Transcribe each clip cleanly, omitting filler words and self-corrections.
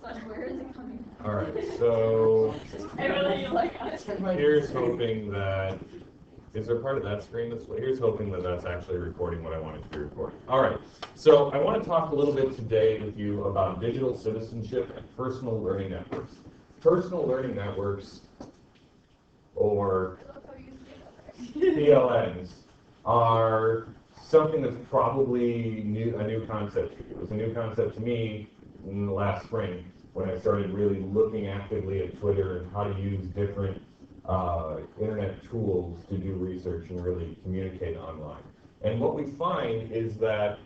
Where is it coming from? All right, so here's Here's hoping that, is there part of that screen that's, here's hoping that that's actually recording what I want it to be recording. All right, so I want to talk a little bit today with you about digital citizenship and personal learning networks. Personal learning networks, or PLNs, are something that's probably a new concept to you. It was a new concept to me in the last spring when I started really looking actively at Twitter and how to use different internet tools to do research and really communicate online. And what we find is that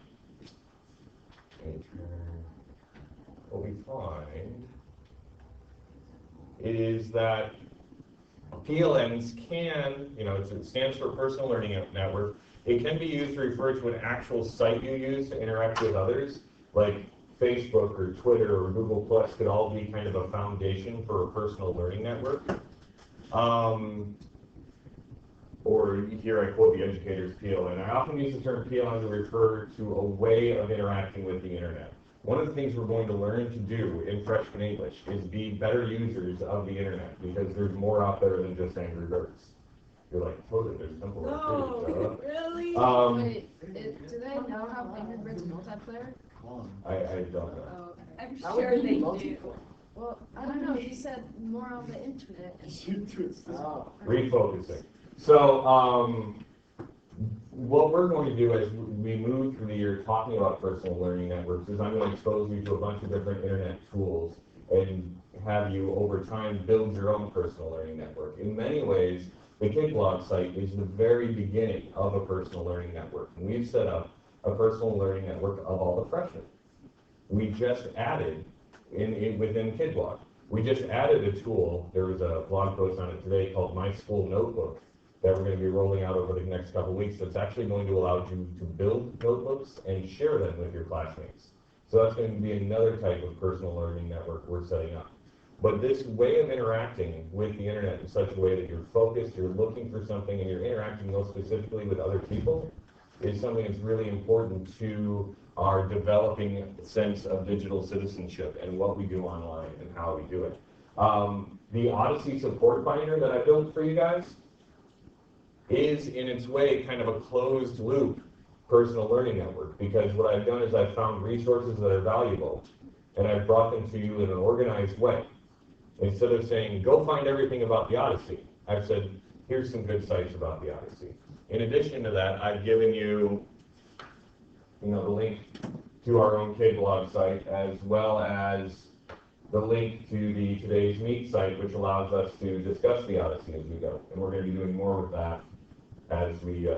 PLNs can, it stands for Personal Learning Network. It can be used to refer to an actual site you use to interact with others, like Facebook or Twitter or Google Plus could all be kind of a foundation for a personal learning network. Or here I quote the educator's PLN. I often use the term PLN to refer to a way of interacting with the internet. One of the things we're going to learn to do in freshman English is be better users of the internet, because there's more out there than just Angry Birds. You're like, totally, there's simple. No, really? Wait, do they know how Angry Birds multiplayer? I don't know. Oh, I'm sure they do. Well, I don't know. You said more on the internet. Refocusing. So, what we're going to do as we move through the year talking about personal learning networks is I'm going to expose you to a bunch of different internet tools and have you over time build your own personal learning network. In many ways, the KidBlog site is the very beginning of a personal learning network. And we've set up a personal learning network of all the freshmen. We just added, within KidBlog, we just added a tool. There was a blog post on it today called My School Notebook that we're going to be rolling out over the next couple of weeks. That's actually going to allow you to build notebooks and share them with your classmates. So that's going to be another type of personal learning network we're setting up. But this way of interacting with the internet in such a way that you're focused, you're looking for something, and you're interacting most specifically with other people is something that's really important to our developing sense of digital citizenship and what we do online and how we do it. The Odyssey support binder that I built for you guys is in its way kind of a closed loop personal learning network, because what I've done is I've found resources that are valuable and I've brought them to you in an organized way. Instead of saying, go find everything about the Odyssey, I've said, here's some good sites about the Odyssey. In addition to that, I've given you, the link to our own KBlog site, as well as the link to the Today's Meet site, which allows us to discuss the Odyssey as we go. And we're going to be doing more with that as we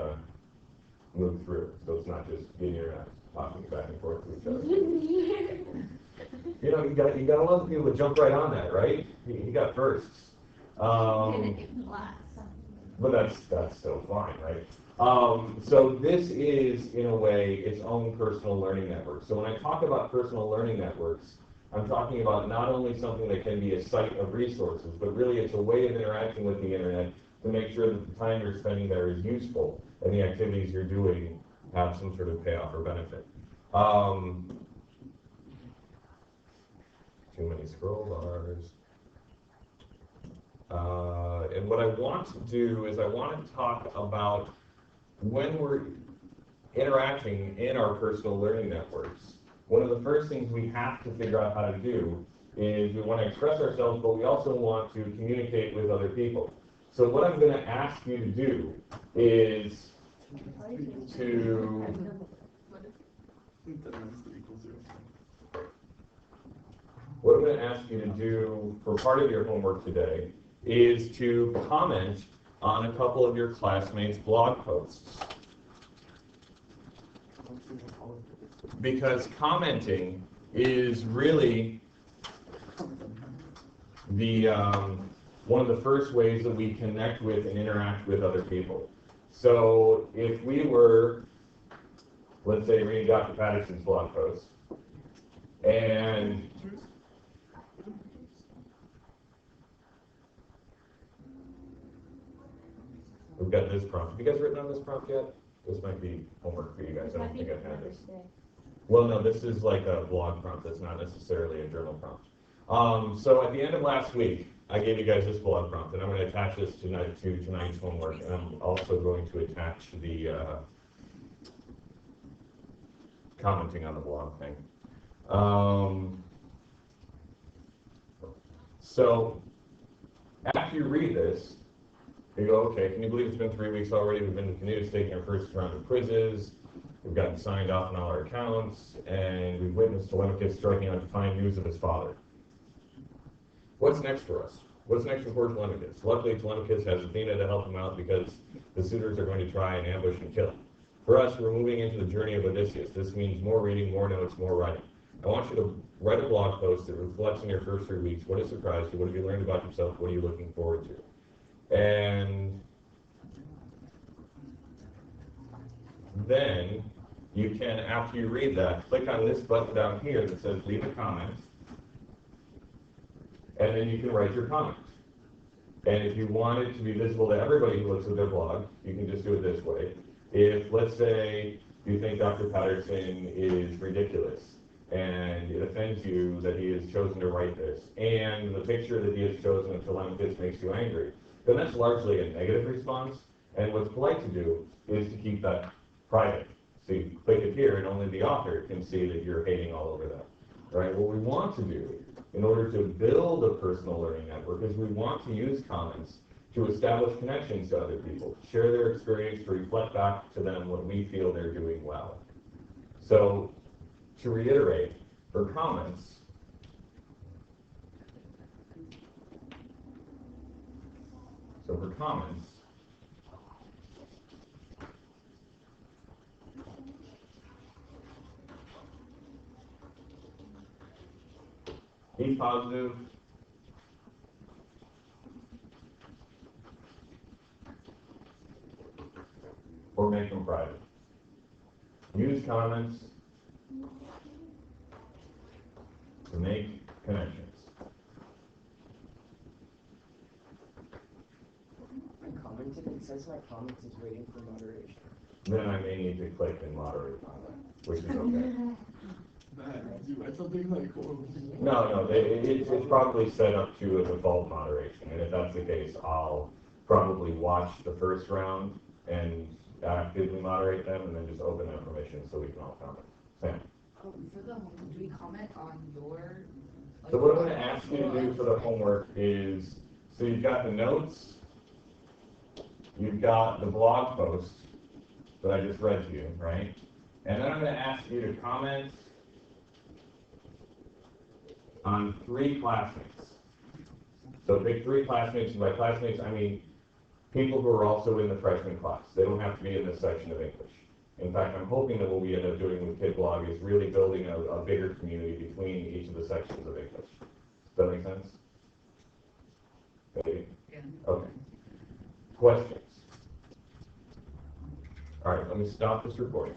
move through. So it's not just getting your talking back and forth to each other. You gotta love people to jump right on that, right? You got firsts. But that's still fine, right? So this is, in a way, its own personal learning network. So when I talk about personal learning networks, I'm talking about not only something that can be a site of resources, but really it's a way of interacting with the internet to make sure that the time you're spending there is useful and the activities you're doing have some sort of payoff or benefit. Too many scroll bars. And what I want to do is I want to talk about when we're interacting in our personal learning networks. One of the first things we have to figure out how to do is we want to express ourselves, but we also want to communicate with other people. So what I'm going to ask you to do is what I'm going to ask you to do for part of your homework today is to comment on a couple of your classmates' blog posts. Because commenting is really the one of the first ways that we connect with and interact with other people. So if we were, let's say, reading Dr. Patterson's blog post, and we've got this prompt. Have you guys written on this prompt yet? This might be homework for you guys. I don't think I've had this. Well, no, this is like a blog prompt. That's not necessarily a journal prompt. So at the end of last week, I gave you guys this blog prompt, and I'm going to attach this to tonight's homework, and I'm also going to attach the commenting on the blog thing. So after you read this, you go, okay, can you believe it's been 3 weeks already? We've been to Canada's taking our first round of quizzes. We've gotten signed off on all our accounts, and we've witnessed Telemachus striking out to find news of his father. What's next for us? What's next for Telemachus? Luckily, Telemachus has Athena to help him out because the suitors are going to try and ambush and kill him. For us, we're moving into the journey of Odysseus. This means more reading, more notes, more writing. I want you to write a blog post that reflects on your first 3 weeks. What has surprised you? What have you learned about yourself? What are you looking forward to? And then you can, after you read that, click on this button down here that says leave a comment, and then you can write your comment. And if you want it to be visible to everybody who looks at their blog, you can just do it this way. If, let's say, you think Dr. Patterson is ridiculous, and it offends you that he has chosen to write this, and the picture that he has chosen of Telemachus makes you angry, then that's largely a negative response, and what's polite to do is to keep that private. So you click it here, and only the author can see that you're hating all over that. Right? What we want to do, in order to build a personal learning network, is we want to use comments to establish connections to other people, share their experience, to reflect back to them when we feel they're doing well. So, to reiterate, for comments, be positive, or make them private. Use comments to make connections. Commented, it says my comment is waiting for moderation. Then I may need to click and moderate on that, which is okay. You write something like, No, it's probably set up to a default moderation, and if that's the case, I'll probably watch the first round and actively moderate them, and then just open that permission so we can all comment. Sam? For the home, do we comment on your? So what I'm going to ask you to do for the homework is, so you've got the notes, you've got the blog post that I just read to you, right? And then I'm going to ask you to comment on 3 classmates. So pick 3 classmates, and by classmates I mean people who are also in the freshman class. They don't have to be in this section of English. In fact, I'm hoping that what we end up doing with KidBlog is really building a bigger community between each of the sections of English. Does that make sense? Okay. Yeah. Okay. Questions? All right, let me stop this recording.